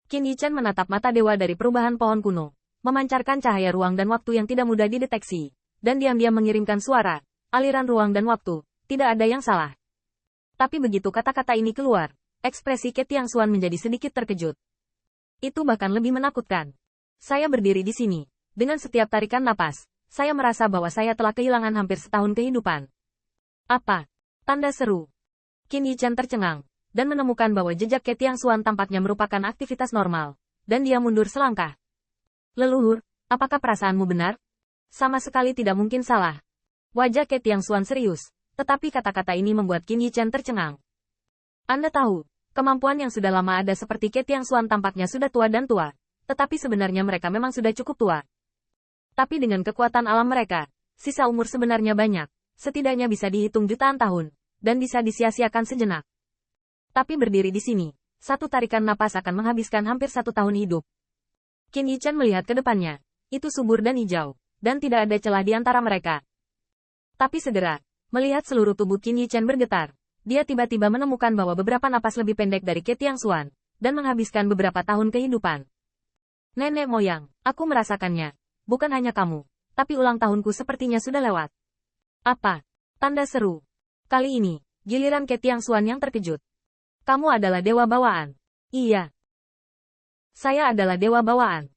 Qin Yichen menatap mata dewa dari perubahan pohon kuno, memancarkan cahaya ruang dan waktu yang tidak mudah dideteksi, dan diam-diam mengirimkan suara, aliran ruang dan waktu, tidak ada yang salah. Tapi begitu kata-kata ini keluar, ekspresi Ke Tiangxuan menjadi sedikit terkejut. Itu bahkan lebih menakutkan. Saya berdiri di sini, dengan setiap tarikan napas, saya merasa bahwa saya telah kehilangan hampir setahun kehidupan. Apa? Tanda seru. Qin Yichen tercengang, dan menemukan bahwa jejak Ke Tiangxuan tampaknya merupakan aktivitas normal, dan dia mundur selangkah. Leluhur, apakah perasaanmu benar? Sama sekali tidak mungkin salah. Wajah Ke Tiangxuan serius, tetapi kata-kata ini membuat Qin Yichen tercengang. Anda tahu, kemampuan yang sudah lama ada seperti Ke Tiangxuan tampaknya sudah tua dan tua, tetapi sebenarnya mereka memang sudah cukup tua. Tapi dengan kekuatan alam mereka, sisa umur sebenarnya banyak, setidaknya bisa dihitung jutaan tahun, dan bisa disia-siakan sejenak. Tapi berdiri di sini, satu tarikan napas akan menghabiskan hampir 1 tahun hidup. Qin Yichen melihat ke depannya, itu subur dan hijau, dan tidak ada celah di antara mereka. Tapi segera, melihat seluruh tubuh Qin Yichen bergetar, dia tiba-tiba menemukan bahwa beberapa napas lebih pendek dari Ke Tiangxuan, dan menghabiskan beberapa tahun kehidupan. Nenek moyang, aku merasakannya. Bukan hanya kamu, tapi ulang tahunku sepertinya sudah lewat. Apa? Tanda seru. Kali ini, giliran Ke Tiangxuan yang terkejut. Kamu adalah dewa bawaan. Iya. Saya adalah dewa bawaan.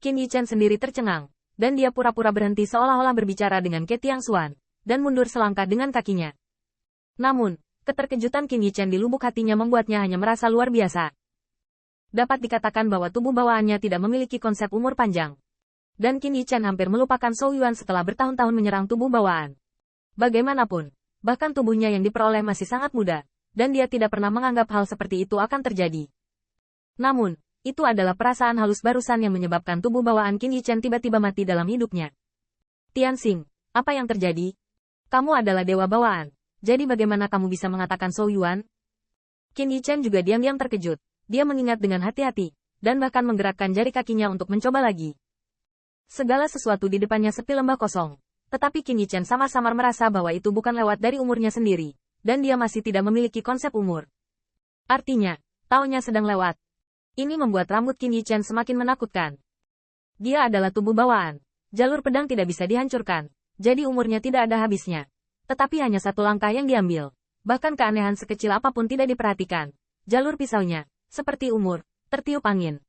Qin Yichen sendiri tercengang, dan dia pura-pura berhenti seolah-olah berbicara dengan Ke Tiangxuan, dan mundur selangkah dengan kakinya. Namun, keterkejutan Qin Yichen di lubuk hatinya membuatnya hanya merasa luar biasa. Dapat dikatakan bahwa tubuh bawaannya tidak memiliki konsep umur panjang. Dan Qin Yichen hampir melupakan Zhou Yuan setelah bertahun-tahun menyerang tubuh bawaan. Bagaimanapun, bahkan tubuhnya yang diperoleh masih sangat muda, dan dia tidak pernah menganggap hal seperti itu akan terjadi. Namun, itu adalah perasaan halus barusan yang menyebabkan tubuh bawaan Qin Yichen tiba-tiba mati dalam hidupnya. Tianxing, apa yang terjadi? Kamu adalah dewa bawaan, jadi bagaimana kamu bisa mengatakan Zhou Yuan? Qin Yichen juga diam-diam terkejut, dia mengingat dengan hati-hati, dan bahkan menggerakkan jari kakinya untuk mencoba lagi. Segala sesuatu di depannya sepi lembah kosong, tetapi Qin Yichen samar-samar merasa bahwa itu bukan lewat dari umurnya sendiri, dan dia masih tidak memiliki konsep umur. Artinya, tahunnya sedang lewat. Ini membuat rambut Qin Yichen semakin menakutkan. Dia adalah tubuh bawaan. Jalur pedang tidak bisa dihancurkan, jadi umurnya tidak ada habisnya. Tetapi hanya satu langkah yang diambil. Bahkan keanehan sekecil apapun tidak diperhatikan. Jalur pisaunya, seperti umur, tertiup angin.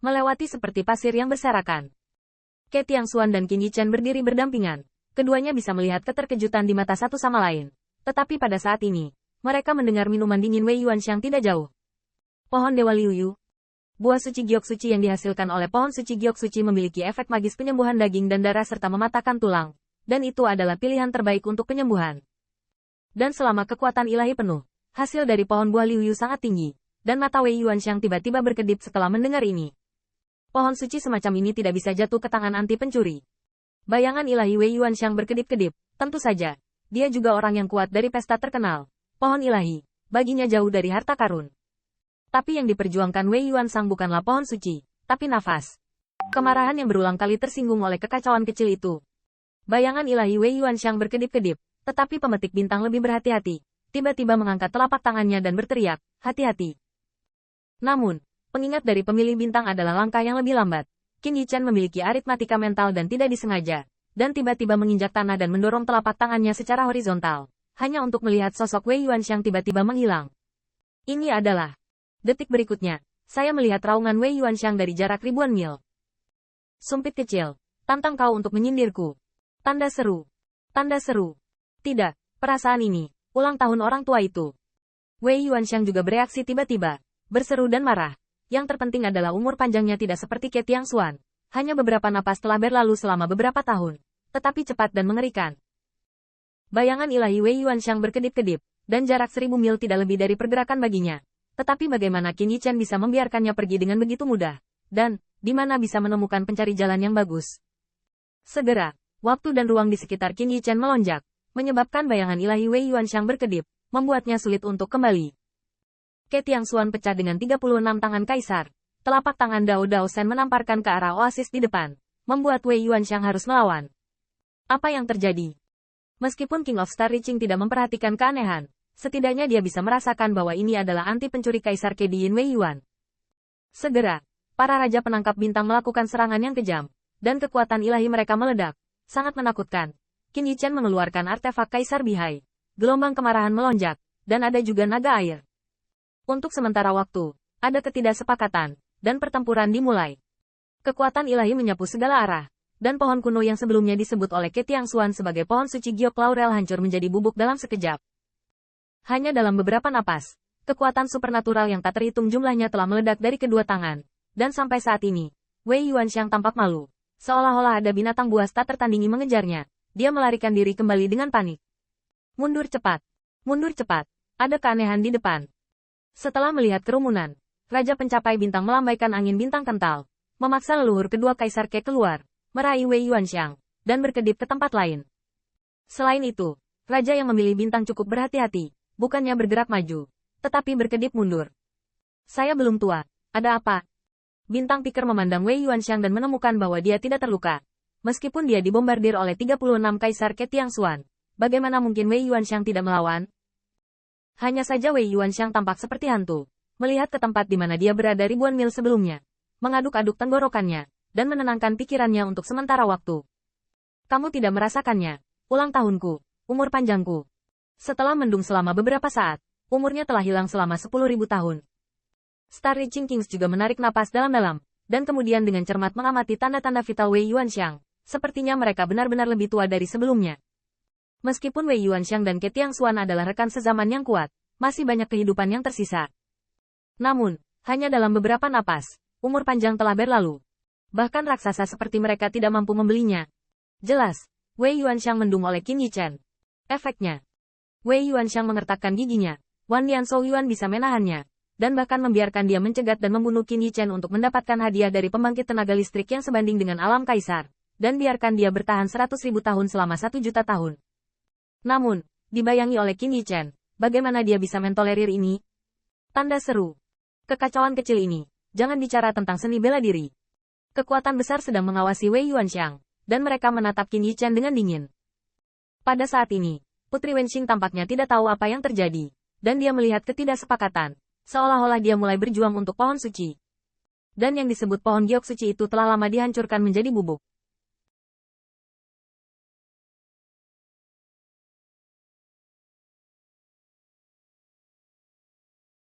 Melewati seperti pasir yang berserakan. Ke Tiangxuan dan Qin Yichen berdiri berdampingan. Keduanya bisa melihat keterkejutan di mata satu sama lain. Tetapi pada saat ini, mereka mendengar minuman dingin Wei Yuanxiang tidak jauh. Pohon Dewa Liu Yu. Buah suci giok suci yang dihasilkan oleh pohon suci giok suci memiliki efek magis penyembuhan daging dan darah serta mematahkan tulang. Dan itu adalah pilihan terbaik untuk penyembuhan. Dan selama kekuatan ilahi penuh, hasil dari pohon buah Liu Yu sangat tinggi. Dan mata Wei Yuanxiang tiba-tiba berkedip setelah mendengar ini. Pohon suci semacam ini tidak bisa jatuh ke tangan anti pencuri. Bayangan ilahi Wei Yuanxiang berkedip-kedip, tentu saja. Dia juga orang yang kuat dari pesta terkenal. Pohon ilahi, baginya jauh dari harta karun. Tapi yang diperjuangkan Wei Yuansang bukanlah pohon suci, tapi nafas. Kemarahan yang berulang kali tersinggung oleh kekacauan kecil itu. Bayangan ilahi Wei Yuanxiang berkedip-kedip, tetapi pemetik bintang lebih berhati-hati. Tiba-tiba mengangkat telapak tangannya dan berteriak, hati-hati. Namun, pengingat dari pemilih bintang adalah langkah yang lebih lambat. Qin Yichen memiliki aritmatika mental dan tidak disengaja. Dan tiba-tiba menginjak tanah dan mendorong telapak tangannya secara horizontal, hanya untuk melihat sosok Wei Yuanxiang tiba-tiba menghilang. Ini adalah. Detik berikutnya, saya melihat raungan Wei Yuanxiang dari jarak ribuan mil. Sumpit kecil, tantang kau untuk menyindirku. Tanda seru. Tanda seru. Tidak, perasaan ini, ulang tahun orang tua itu. Wei Yuanxiang juga bereaksi tiba-tiba, berseru dan marah. Yang terpenting adalah umur panjangnya tidak seperti Ke Tiangxuan. Hanya beberapa napas telah berlalu selama beberapa tahun, tetapi cepat dan mengerikan. Bayangan ilahi Wei Yuanxiang berkedip-kedip, dan jarak 1000 mil tidak lebih dari pergerakan baginya. Tetapi bagaimana Qin Yichen bisa membiarkannya pergi dengan begitu mudah? Dan, di mana bisa menemukan pencari jalan yang bagus? Segera, waktu dan ruang di sekitar Qin Yichen melonjak, menyebabkan bayangan ilahi Wei Yuanxiang berkedip, membuatnya sulit untuk kembali. Ke Tiangxuan pecah dengan 36 tangan kaisar. Telapak tangan Dao Dao Shen menamparkan ke arah oasis di depan, membuat Wei Yuanxiang harus melawan. Apa yang terjadi? Meskipun King of Star Reaching tidak memperhatikan keanehan, setidaknya dia bisa merasakan bahwa ini adalah anti pencuri kaisar Ke Diyin Wei Yuan. Segera, para raja penangkap bintang melakukan serangan yang kejam, dan kekuatan ilahi mereka meledak, sangat menakutkan. Qin Yichen mengeluarkan artefak Kaisar Bihai. Gelombang kemarahan melonjak, dan ada juga naga air. Untuk sementara waktu, ada ketidaksepakatan, dan pertempuran dimulai. Kekuatan ilahi menyapu segala arah, dan pohon kuno yang sebelumnya disebut oleh Ke Tiangxuan sebagai pohon suci giok laurel hancur menjadi bubuk dalam sekejap. Hanya dalam beberapa napas, kekuatan supernatural yang tak terhitung jumlahnya telah meledak dari kedua tangan, dan sampai saat ini, Wei Yuanxiang tampak malu. Seolah-olah ada binatang buas tak tertandingi mengejarnya, dia melarikan diri kembali dengan panik. Mundur cepat! Mundur cepat! Ada keanehan di depan. Setelah melihat kerumunan, Raja Pencapai Bintang melambaikan angin bintang kental, memaksa leluhur kedua Kaisar Ke keluar, meraih Wei Yuanxiang, dan berkedip ke tempat lain. Selain itu, Raja yang memilih bintang cukup berhati-hati, bukannya bergerak maju, tetapi berkedip mundur. Saya belum tua, ada apa? Bintang Piker memandang Wei Yuanxiang dan menemukan bahwa dia tidak terluka. Meskipun dia dibombardir oleh 36 Kaisar Ke Tiangxuan, bagaimana mungkin Wei Yuanxiang tidak melawan? Hanya saja Wei Yuanxiang tampak seperti hantu, melihat ke tempat di mana dia berada ribuan mil sebelumnya, mengaduk-aduk tenggorokannya, dan menenangkan pikirannya untuk sementara waktu. Kamu tidak merasakannya, ulang tahunku, umur panjangku. Setelah mendung selama beberapa saat, umurnya telah hilang selama 10.000 tahun. Star Reaching Kings juga menarik napas dalam-dalam, dan kemudian dengan cermat mengamati tanda-tanda vital Wei Yuanxiang, sepertinya mereka benar-benar lebih tua dari sebelumnya. Meskipun Wei Yuanxiang dan Ke Tiangxuan adalah rekan sezaman yang kuat, masih banyak kehidupan yang tersisa. Namun, hanya dalam beberapa napas, umur panjang telah berlalu. Bahkan raksasa seperti mereka tidak mampu membelinya. Jelas, Wei Yuanxiang mendung oleh Qin Yichen. Efeknya, Wei Yuanxiang mengertakkan giginya. Wan Lianshou Yuan bisa menahannya, dan bahkan membiarkan dia mencegat dan membunuh Qin Yichen untuk mendapatkan hadiah dari pembangkit tenaga listrik yang sebanding dengan alam kaisar, dan biarkan dia bertahan 100.000 tahun selama 1 juta tahun. Namun, dibayangi oleh Qin Yichen, bagaimana dia bisa mentolerir ini? Tanda seru. Kekacauan kecil ini, jangan bicara tentang seni bela diri. Kekuatan besar sedang mengawasi Wei Yuanxiang, dan mereka menatap Qin Yichen dengan dingin. Pada saat ini, Putri Wenxing tampaknya tidak tahu apa yang terjadi, dan dia melihat ketidaksepakatan, seolah-olah dia mulai berjuang untuk pohon suci. Dan yang disebut pohon giok suci itu telah lama dihancurkan menjadi bubuk.